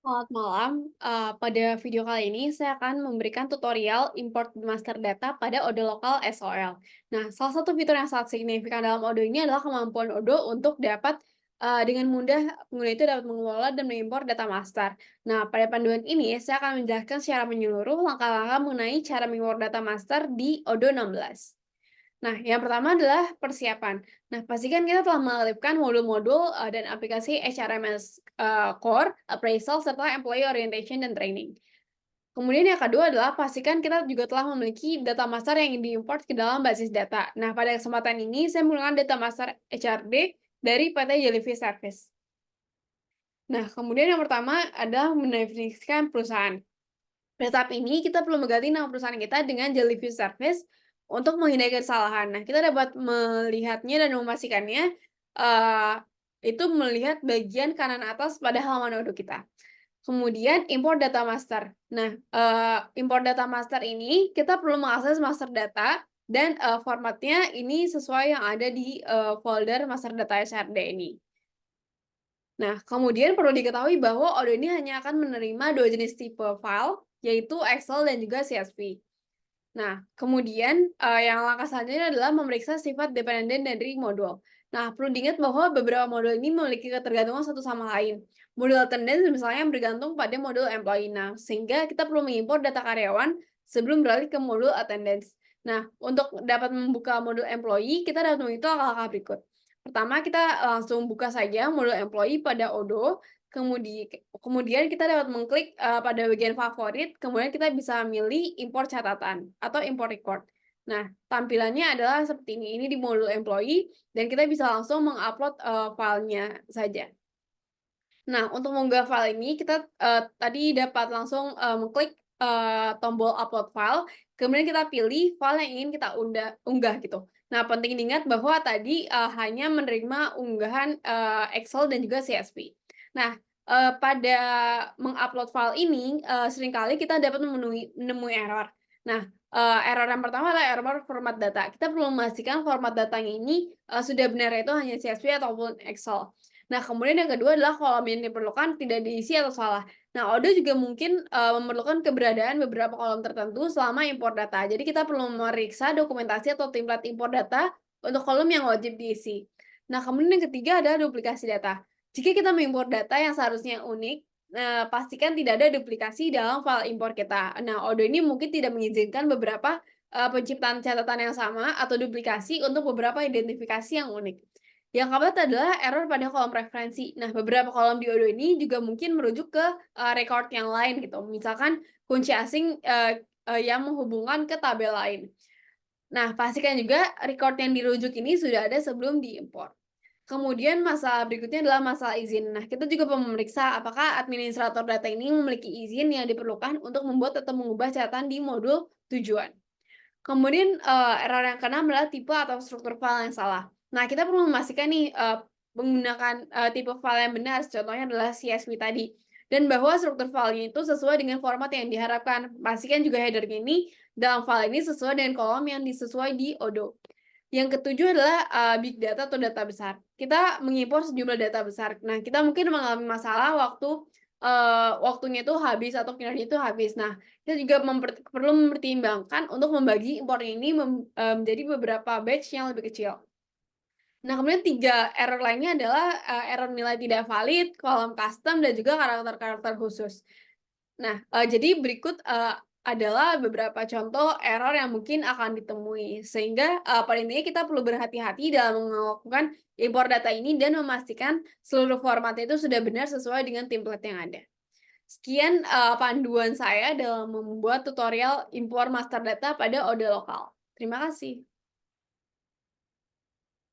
Selamat malam. Pada video kali ini saya akan memberikan tutorial import master data pada Odoo Lokal SOL. Nah, salah satu fitur yang sangat signifikan dalam Odoo ini adalah kemampuan Odoo untuk dapat dengan mudah pengguna itu dapat mengelola dan mengimpor data master. Nah, pada panduan ini saya akan menjelaskan secara menyeluruh langkah-langkah mengenai cara mengimpor data master di Odoo 16. Nah, yang pertama adalah persiapan. Nah, pastikan kita telah mengaktifkan modul-modul dan aplikasi HRMS Core, Appraisal, serta Employee Orientation dan Training. Kemudian yang kedua adalah pastikan kita juga telah memiliki data master yang diimport ke dalam basis data. Nah, pada kesempatan ini saya menggunakan data master HRD dari PT Jellyfish Service. Nah, kemudian yang pertama adalah mendefinisikan perusahaan. Pada tahap ini, kita perlu mengganti nama perusahaan kita dengan Jellyfish Service untuk menghindari kesalahan. Nah, kita dapat melihatnya dan memastikannya, eee, itu melihat bagian kanan atas pada halaman Odoo kita. Kemudian import data master. Nah, import data master ini kita perlu mengakses master data dan, formatnya ini sesuai yang ada di, folder master data SRD ini. Nah, kemudian perlu diketahui bahwa Odoo ini hanya akan menerima 2 jenis tipe file, yaitu Excel dan juga CSV. Nah, kemudian, yang langkah selanjutnya adalah memeriksa sifat dependen dari modul. Nah, perlu diingat bahwa beberapa modul ini memiliki ketergantungan satu sama lain. Modul attendance misalnya bergantung pada modul employee. Nah, sehingga kita perlu mengimpor data karyawan sebelum beralih ke modul attendance. Nah, untuk dapat membuka modul employee, kita dapat menghitung langkah-langkah berikut. Pertama, kita langsung buka saja modul employee pada Odoo, kemudian kita dapat mengklik, pada bagian favorit, kemudian kita bisa milih import catatan atau import record. Nah, tampilannya adalah seperti ini di modul employee dan kita bisa langsung mengupload, filenya saja. Nah, untuk mengunggah file ini kita, tadi dapat langsung, mengklik, tombol upload file, kemudian kita pilih file yang ingin kita unggah gitu. Nah, penting diingat bahwa tadi, hanya menerima unggahan, Excel dan juga CSV. Nah, pada mengupload file ini, seringkali kita dapat menemui error. Nah, error yang pertama adalah error format data. Kita perlu memastikan format datanya ini, sudah benar yaitu hanya CSV ataupun Excel. Nah, kemudian yang kedua adalah kolom yang diperlukan tidak diisi atau salah. Nah, Odoo juga mungkin, memerlukan keberadaan beberapa kolom tertentu selama impor data. Jadi kita perlu memeriksa dokumentasi atau template impor data untuk kolom yang wajib diisi. Nah, kemudian yang ketiga adalah duplikasi data. Jika kita mengimpor data yang seharusnya unik, pastikan tidak ada duplikasi dalam file impor kita. Nah, Odoo ini mungkin tidak mengizinkan beberapa, penciptaan catatan yang sama atau duplikasi untuk beberapa identifikasi yang unik. Yang keempat adalah error pada kolom referensi. Nah, beberapa kolom di Odoo ini juga mungkin merujuk ke, record yang lain gitu. Misalkan kunci asing, yang menghubungkan ke tabel lain. Nah, pastikan juga record yang dirujuk ini sudah ada sebelum diimpor. Kemudian masalah berikutnya adalah masalah izin. Nah, kita juga perlu memeriksa apakah administrator data ini memiliki izin yang diperlukan untuk membuat atau mengubah catatan di modul tujuan. Kemudian, error yang keenam adalah tipe atau struktur file yang salah. Nah, kita perlu memastikan nih, menggunakan, tipe file yang benar, contohnya adalah CSV tadi, dan bahwa struktur filenya itu sesuai dengan format yang diharapkan. Pastikan juga header ini dalam file ini sesuai dengan kolom yang disesuai di Odoo. Yang ketujuh adalah, big data atau data besar. Kita mengimpor sejumlah data besar. Nah, kita mungkin mengalami masalah waktunya itu habis atau kinerja itu habis. Nah, kita juga perlu mempertimbangkan untuk membagi impor ini menjadi beberapa batch yang lebih kecil. Nah, kemudian 3 error lainnya adalah, error nilai tidak valid, kolom custom, dan juga karakter-karakter khusus. Nah, jadi berikut, adalah beberapa contoh error yang mungkin akan ditemui. Sehingga, pada intinya kita perlu berhati-hati dalam melakukan impor data ini dan memastikan seluruh formatnya itu sudah benar sesuai dengan template yang ada. Sekian, panduan saya dalam membuat tutorial impor master data pada Odoo Lokal. Terima kasih.